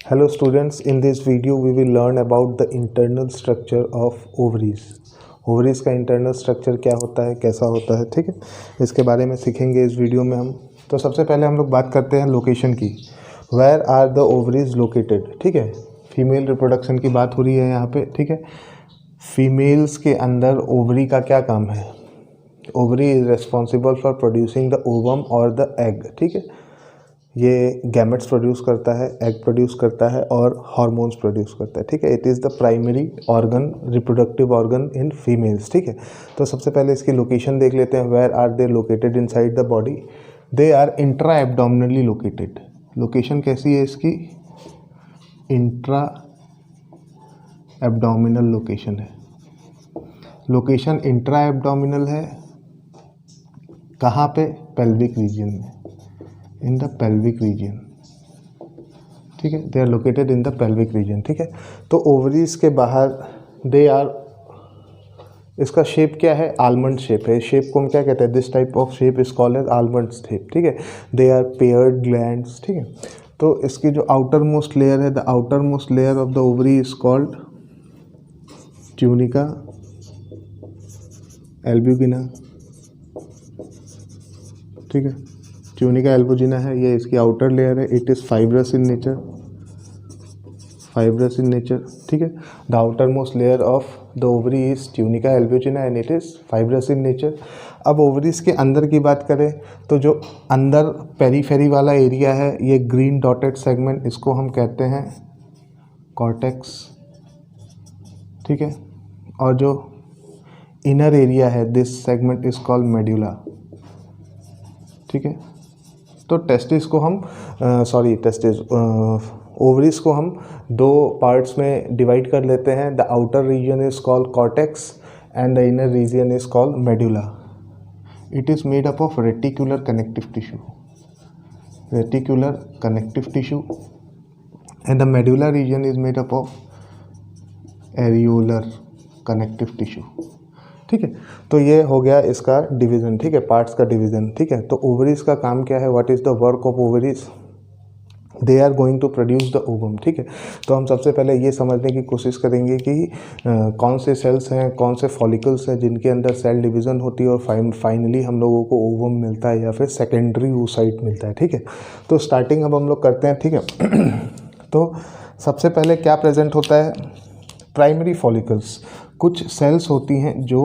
Hello students, in this video we will learn about the internal structure of ovaries. Ovaries का internal structure क्या होता है, कैसा होता है, ठीक है, इसके बारे में सीखेंगे इस वीडियो में हम। तो सबसे पहले हम लोग बात करते हैं लोकेशन की। Where are the ovaries located, ठीक है। फीमेल रिप्रोडक्शन की बात हो रही है यहाँ पे, ठीक है। फीमेल्स के अंदर ओवरी का क्या काम है? Ovary is responsible for producing the ovum और द एग, ठीक है। ये गैमेट्स प्रोड्यूस करता है, एग प्रोड्यूस करता है और हार्मोन्स प्रोड्यूस करता है, ठीक है। It is the primary organ, reproductive organ in females, ठीक है। तो सबसे पहले इसकी लोकेशन देख लेते हैं। Where are they located inside the body? They are intra abdominally located. Location कैसी है इसकी? इंट्रा एब्डोमिनल लोकेशन है। लोकेशन इंट्रा एब्डोमिनल है। कहाँ पे? पेल्विक रीजन में, इन द पेल्विक रीजन, ठीक है। They are located in the pelvic region, ठीक है। तो ओवरीज के बाहर दे आर, इसका शेप क्या है? आलमंड शेप है। शेप को हम क्या कहते हैं? This type of shape is called as almond shape, ठीक है। दे आर पेयर्ड ग्लैंड्स, ठीक है। तो इसकी जो आउटर मोस्ट लेयर है, the outermost layer of the ovary is called tunica albuginea, ठीक है। ट्यूनिका एल्ब्यूजिना है, ये इसकी आउटर लेयर है। It is fibrous in nature, fibrous in nature, ठीक है। The outermost layer of the ovary is tunica albuginea and it is fibrous in nature. अब ovaries के अंदर की बात करें तो जो अंदर पेरीफेरी वाला एरिया है, ये ग्रीन डॉटेड सेगमेंट, इसको हम कहते हैं कॉर्टेक्स, ठीक है। और जो इनर एरिया है, this segment is called medulla, ठीक है। तो टेस्टिस को हम ओवरीज को हम दो पार्ट्स में डिवाइड कर लेते हैं। The outer region is called cortex and the inner region is called medulla. It is made up of reticular connective tissue, reticular connective tissue, and the medulla region is made up of areolar connective tissue, ठीक है। तो ये हो गया इसका division, ठीक है, parts का डिवीज़न, ठीक है। तो ओवरीज का काम क्या है? What is the work of ovaries? They are going to produce the ovum, ठीक है। तो हम सबसे पहले ये समझने की कोशिश करेंगे कि कौन से सेल्स हैं, कौन से फॉलिकल्स हैं जिनके अंदर सेल डिवीज़न होती है और फाइनली हम लोगों को ओवम मिलता है या फिर सेकेंडरी oocyte मिलता है, ठीक है। तो स्टार्टिंग अब हम लोग करते हैं, ठीक है। तो सबसे पहले क्या प्रेजेंट होता है? प्राइमरी फॉलिकल्स, कुछ सेल्स होती हैं जो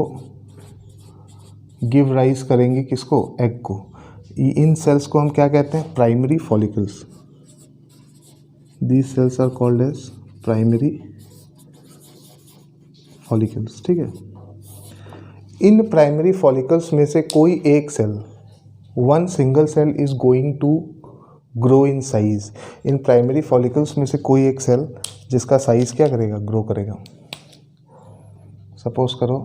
गिव राइज करेंगी किसको? एग को। इन सेल्स को हम क्या कहते हैं? Primary follicles. These cells are called as primary follicles, ठीक है। इन प्राइमरी फॉलिकल्स में से कोई एक cell, one single cell is going to grow in size. इन प्राइमरी फॉलिकल्स में से कोई एक सेल जिसका साइज क्या करेगा? ग्रो करेगा। सपोज करो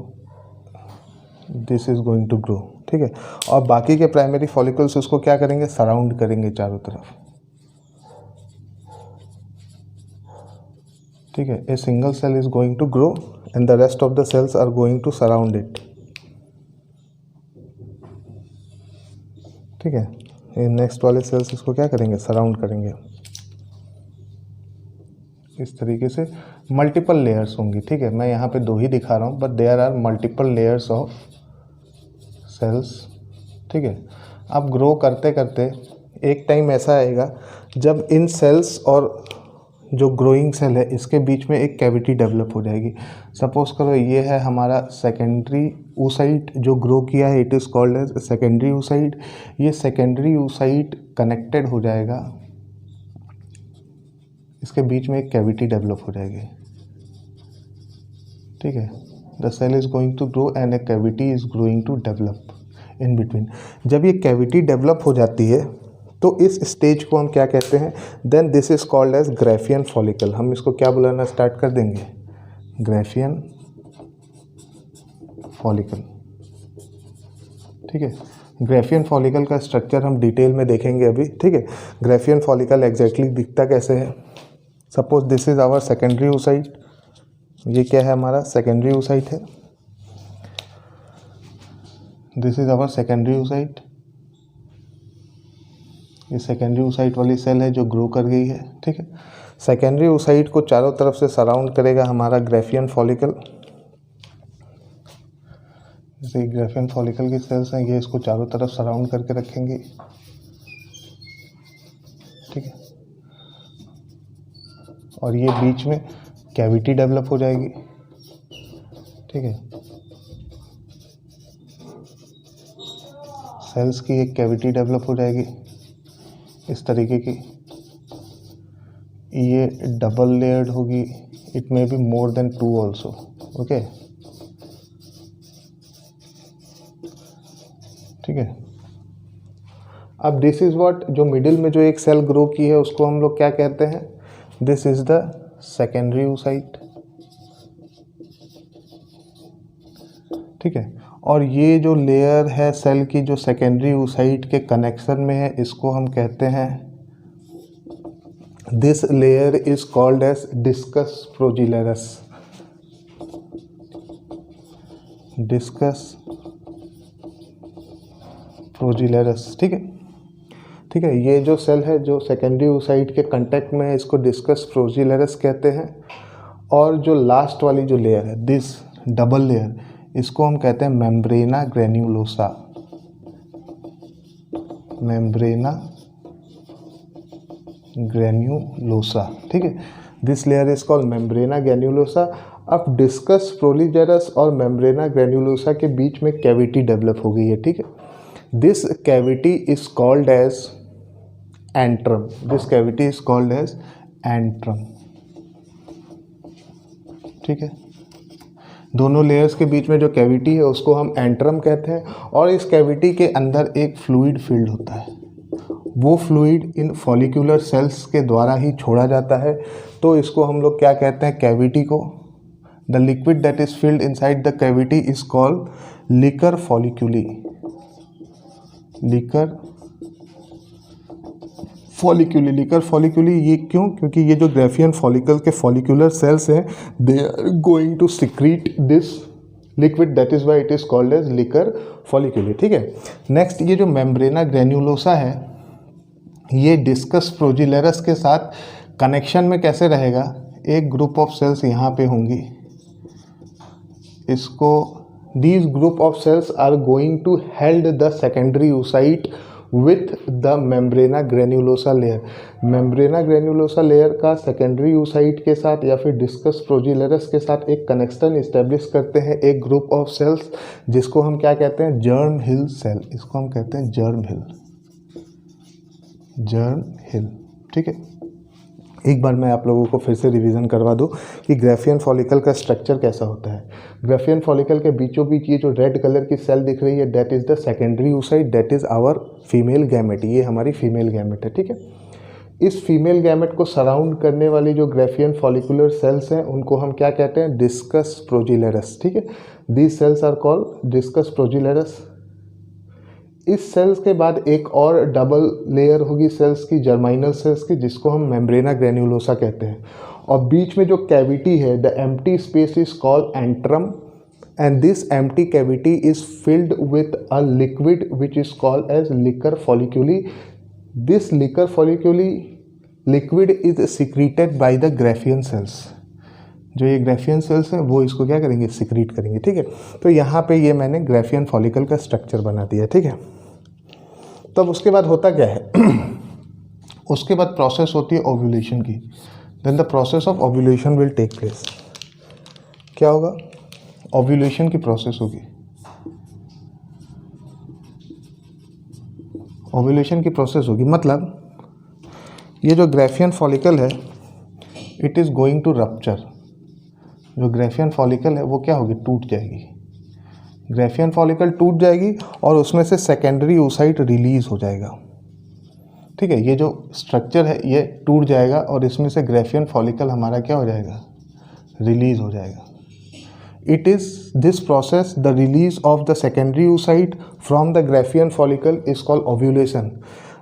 this is going to grow, ठीक है। और बाकी के प्राइमरी फॉलिकल्स उसको क्या करेंगे? सराउंड करेंगे चारों तरफ, ठीक है। A single cell is going to grow and the rest of the cells are going to surround it, ठीक है। ये नेक्स्ट वाले सेल्स इसको क्या करेंगे? सराउंड करेंगे। इस तरीके से मल्टीपल लेयर्स होंगी, ठीक है। मैं यहाँ पे दो ही दिखा रहा हूँ, but there are multiple layers of cells, ठीक है। अब ग्रो करते करते एक टाइम ऐसा आएगा जब इन सेल्स और जो ग्रोइंग सेल है इसके बीच में एक कैविटी डेवलप हो जाएगी। सपोज करो ये है हमारा सेकेंडरी oocyte जो ग्रो किया है, it is called as secondary oocyte। ये सेकेंडरी oocyte कनेक्टेड हो जाएगा, इसके बीच में एक कैविटी डेवलप हो जाएगी, ठीक है। The cell is going to grow and a cavity is going to develop in between. जब ये कैविटी डेवलप हो जाती है तो इस स्टेज को हम क्या कहते हैं? Then this is called as Graafian follicle. हम इसको क्या बुलाना स्टार्ट कर देंगे? ग्राफियन फॉलिकल, ठीक है। ग्राफियन फॉलिकल का स्ट्रक्चर हम डिटेल में देखेंगे अभी, ठीक है। ग्राफियन फॉलिकल एग्जैक्टली दिखता कैसे है? Suppose this is our secondary oocyte, ये क्या है? हमारा सेकेंडरी oocyte है। This is our secondary oocyte, ये सेकेंडरी oocyte वाली सेल है जो ग्रो कर गई है, ठीक है। सेकेंडरी oocyte को चारों तरफ से सराउंड करेगा हमारा ग्राफियन फॉलिकल। जैसे ग्राफियन फॉलिकल की सेल्स हैं, ये इसको चारों तरफ सराउंड करके रखेंगे, ठीक है। और ये बीच में कैविटी डेवलप हो जाएगी, ठीक है। सेल्स की एक कैविटी डेवलप हो जाएगी इस तरीके की, ये डबल लेयर्ड होगी, it may be more than 2 also, okay, ठीक है। अब दिस इज व्हाट, जो मिडिल में जो एक सेल ग्रो की है उसको हम लोग क्या कहते हैं, this is the secondary oocyte, ठीक है। और ये जो लेयर है सेल की जो सेकेंडरी oocyte के कनेक्शन में है, इसको हम कहते हैं, this layer is called as discus proligerus, discus proligerus, ठीक है, ठीक है। ये जो सेल है जो सेकेंडरी oocyte के कांटेक्ट में है, इसको डिस्कस प्रोजिलेरस कहते हैं। और जो लास्ट वाली जो लेयर है, दिस डबल लेयर, इसको हम कहते हैं मेम्ब्रेना ग्रेन्युलोसा, मेम्ब्रेना ग्रेन्युलोसा, ठीक है। This layer is called मेम्ब्रेना granulosa. अब डिस्कस प्रोजिलेरस और मेम्ब्रेना ग्रेन्युलोसा के बीच में कैविटी डेवलप हो गई है, ठीक है। This cavity is called as antrum, this cavity is called as antrum, ठीक है। दोनों लेयर्स के बीच में जो कैविटी है उसको हम एंट्रम कहते हैं। और इस कैविटी के अंदर एक फ्लूइड फील्ड होता है, वो फ्लूइड इन फॉलिकुलर सेल्स के द्वारा ही छोड़ा जाता है। तो इसको हम लोग क्या कहते हैं, कैविटी को, the liquid that is filled inside the cavity is called liquor folliculi, liquor folliculi, liquor folliculi. ये क्यों, क्योंकि ये जो ग्राफियन फॉलिकल के फॉलिकुलर सेल्स हैं, they are going to secrete this liquid, that is why it is called as liquor folliculi, ठीक है। Next, ये जो मेम्ब्रेना ग्रेन्युलोसा है, ये डिस्कस प्रोजिलेरस के साथ कनेक्शन में कैसे रहेगा, एक ग्रुप ऑफ सेल्स यहाँ पे होंगी, इसको, these group of cells are going to held the secondary oocyte with the membrana granulosa layer। membrana granulosa layer का secondary oocyte के साथ या फिर discus progillerus के साथ एक कनेक्शन इस्टेब्लिश करते हैं एक ग्रुप ऑफ सेल्स, जिसको हम क्या कहते हैं, जर्म हिल सेल, इसको हम कहते हैं जर्म हिल, जर्म हिल, ठीक है। एक बार मैं आप लोगों को फिर से रिवीजन करवा दूं कि ग्राफियन फॉलिकल का स्ट्रक्चर कैसा होता है। ग्राफियन फॉलिकल के बीचों बीच ये जो रेड कलर की सेल दिख रही है, that is the secondary oocyte, that is our female gamete, ये हमारी फीमेल गैमेट है, ठीक है। इस फीमेल गैमेट को सराउंड करने वाली जो ग्राफियन फॉलिकुलर सेल्स हैं, उनको हम क्या कहते हैं, डिस्कस प्रोजिलेरस, ठीक है। These cells are called discus proligerus. इस सेल्स के बाद एक और डबल लेयर होगी सेल्स की, जर्माइनल सेल्स की, जिसको हम मेम्ब्रेना ग्रेन्युलोसा कहते हैं। और बीच में जो कैविटी है, the empty space is called antrum, and this empty cavity is filled with a liquid which is called as liquor folliculi. This liquor folliculi liquid is secreted by the Graafian cells. जो ये Graafian sales हैं वो इसको क्या करेंगे, secrete करेंगे, ठीक है। तो यहाँ पे ये मैंने ग्राफियन फॉलिकल का स्ट्रक्चर बना दिया, ठीक है। तब उसके बाद होता क्या है उसके बाद प्रोसेस होती है ओव्यूलेशन की। Then the process of ovulation will take place. क्या होगा, ओव्यूलेशन की प्रोसेस होगी। ओव्यूलेशन की प्रोसेस होगी मतलब ये जो ग्राफियन फॉलिकल है, it is going to rupture. जो ग्राफियन फॉलिकल है वो क्या होगी, टूट जाएगी। ग्राफियन फॉलिकल टूट जाएगी और उसमें से सेकेंडरी oocyte रिलीज हो जाएगा, ठीक है। ये जो स्ट्रक्चर है ये टूट जाएगा और इसमें से ग्राफियन फॉलिकल हमारा क्या हो जाएगा, रिलीज हो जाएगा। It is this process, the release of the secondary oocyte from the Graafian follicle is called ovulation.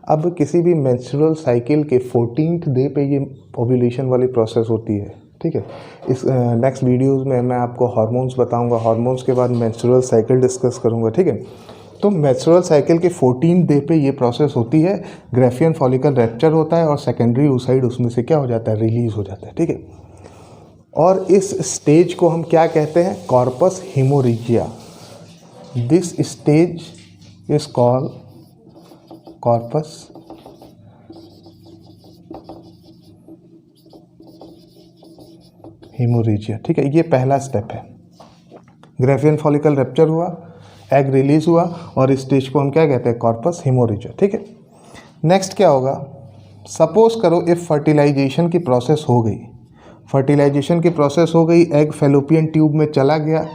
अब किसी भी मेंस्ट्रुअल साइकिल के 14th डे पे ये ओव्यूलेशन वाली प्रोसेस होती है, ठीक है। इस नेक्स्ट वीडियोस में मैं आपको हार्मोन्स बताऊंगा, हार्मोन्स के बाद मेंस्ट्रुअल साइकिल डिस्कस करूंगा, ठीक है। तो मेंस्ट्रुअल साइकिल के 14 डे पे ये प्रोसेस होती है, ग्राफियन फॉलिकल रैप्चर होता है और सेकेंडरी oocyte उसमें से क्या हो जाता है, रिलीज हो जाता है, ठीक है। और इस स्टेज को हम क्या कहते हैं, corpus haemorrhagicum. This stage is called corpus haemorrhagicum, ठीक है। ये पहला स्टेप है, ग्राफियन फॉलिकल रैप्चर हुआ, एग रिलीज हुआ और इस स्टेज को हम क्या कहते हैं, कॉर्पस हेमोरेजिया, ठीक है। नेक्स्ट क्या होगा, सपोज करो इफ फर्टिलाइजेशन की प्रोसेस हो गई, फर्टिलाइजेशन की प्रोसेस हो गई, एग फैलोपियन ट्यूब में चला गया,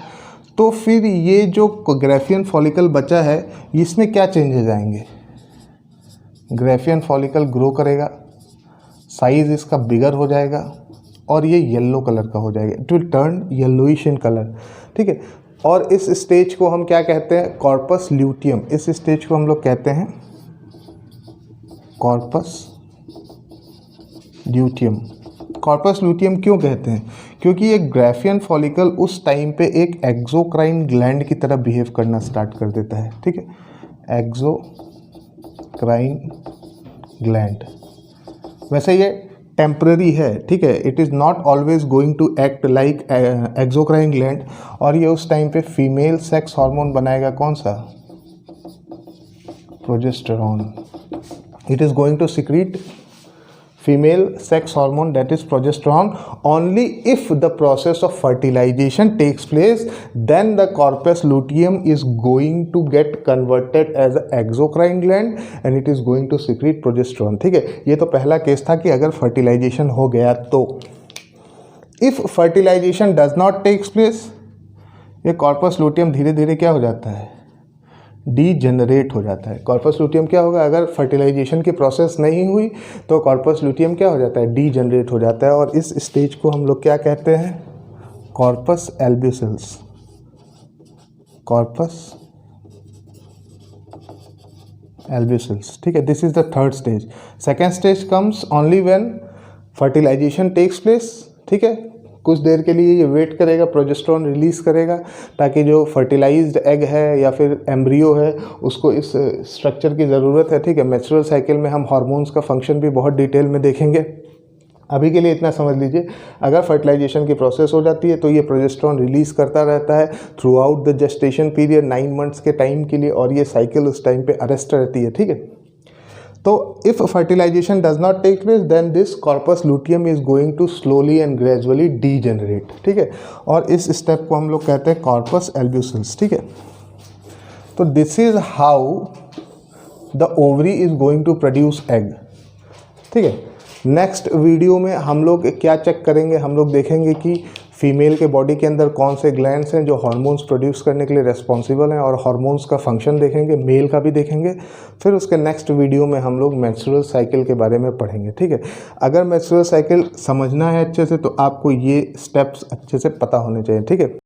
तो फिर ये जो ग्राफियन फॉलिकल बचा है इसमें क्या चेंजेस आएंगे, ग्राफियन फॉलिकल ग्रो करेगा, साइज इसका बिगर हो जाएगा और ये येलो कलर का हो जाएगा, it will turn yellowish in colour, ठीक है। और इस स्टेज को हम क्या कहते हैं, कॉर्पस ल्यूटियम। इस स्टेज को हम लोग कहते हैं कॉर्पस ल्यूटियम। कॉर्पस ल्यूटियम क्यों कहते हैं, क्योंकि ये ग्राफियन फॉलिकल उस टाइम पे एक एक्सोक्राइन ग्लैंड की तरह बिहेव करना स्टार्ट कर देता है, ठीक है, एक्सोक्राइन ग्लैंड। वैसे ये टेम्पररी है, ठीक है, it is not always going to act like exocrine gland. और ये उस टाइम पे फीमेल सेक्स हार्मोन बनाएगा, कौन सा, progesterone. It is going to secrete female sex hormone, that is progesterone. Only if the process of fertilization takes place, then the corpus luteum is going to get converted as an exocrine gland and it is going to secrete progesterone, ठीक है। ये तो पहला case था कि अगर fertilisation हो गया तो। If fertilisation does not takes place, ये कॉर्पस लूटियम धीरे धीरे क्या हो जाता है, डीजेनरेट हो जाता है। कॉर्पस लूटियम क्या होगा, अगर फर्टिलाइजेशन की प्रोसेस नहीं हुई तो कॉर्पस लूटियम क्या हो जाता है, डीजेनरेट हो जाता है। और इस स्टेज को हम लोग क्या कहते हैं, कॉर्पस एल्ब्यूसिल्स। कॉर्पस एल्ब्यूसिल्स, ठीक है। This is the third stage. Second stage comes only when fertilisation takes place, ठीक है। कुछ देर के लिए ये वेट करेगा, प्रोजेस्टेरॉन रिलीज करेगा ताकि जो फर्टिलाइज्ड एग है या फिर एम्ब्रियो है उसको इस स्ट्रक्चर की ज़रूरत है, ठीक है। मेंस्ट्रुअल साइकिल में हम हार्मोन्स का फंक्शन भी बहुत डिटेल में देखेंगे, अभी के लिए इतना समझ लीजिए। अगर फर्टिलाइजेशन की प्रोसेस हो जाती है तो ये प्रोजेस्टेरॉन रिलीज करता रहता है through out the gestation period 9 months के टाइम के लिए, और ये साइकिल उस टाइम पे अरेस्ट रहती है, ठीक है। तो if fertilisation does not take place then this corpus luteum is going to slowly and gradually degenerate, ठीक है। और इस स्टेप को हम लोग कहते हैं कॉर्पस एल्ब्यूसिल्स, ठीक है। तो this is how the ovary is going to produce egg, ठीक है। नेक्स्ट वीडियो में हम लोग क्या चेक करेंगे, हम लोग देखेंगे कि फीमेल के बॉडी के अंदर कौन से ग्लैंड्स हैं जो हार्मोन्स प्रोड्यूस करने के लिए रेस्पॉन्सिबल हैं, और हार्मोन्स का फंक्शन देखेंगे, मेल का भी देखेंगे। फिर उसके नेक्स्ट वीडियो में हम लोग मेंस्ट्रुअल साइकिल के बारे में पढ़ेंगे, ठीक है। अगर मेंस्ट्रुअल साइकिल समझना है अच्छे से तो आपको ये स्टेप्स अच्छे से पता होने चाहिए, ठीक है।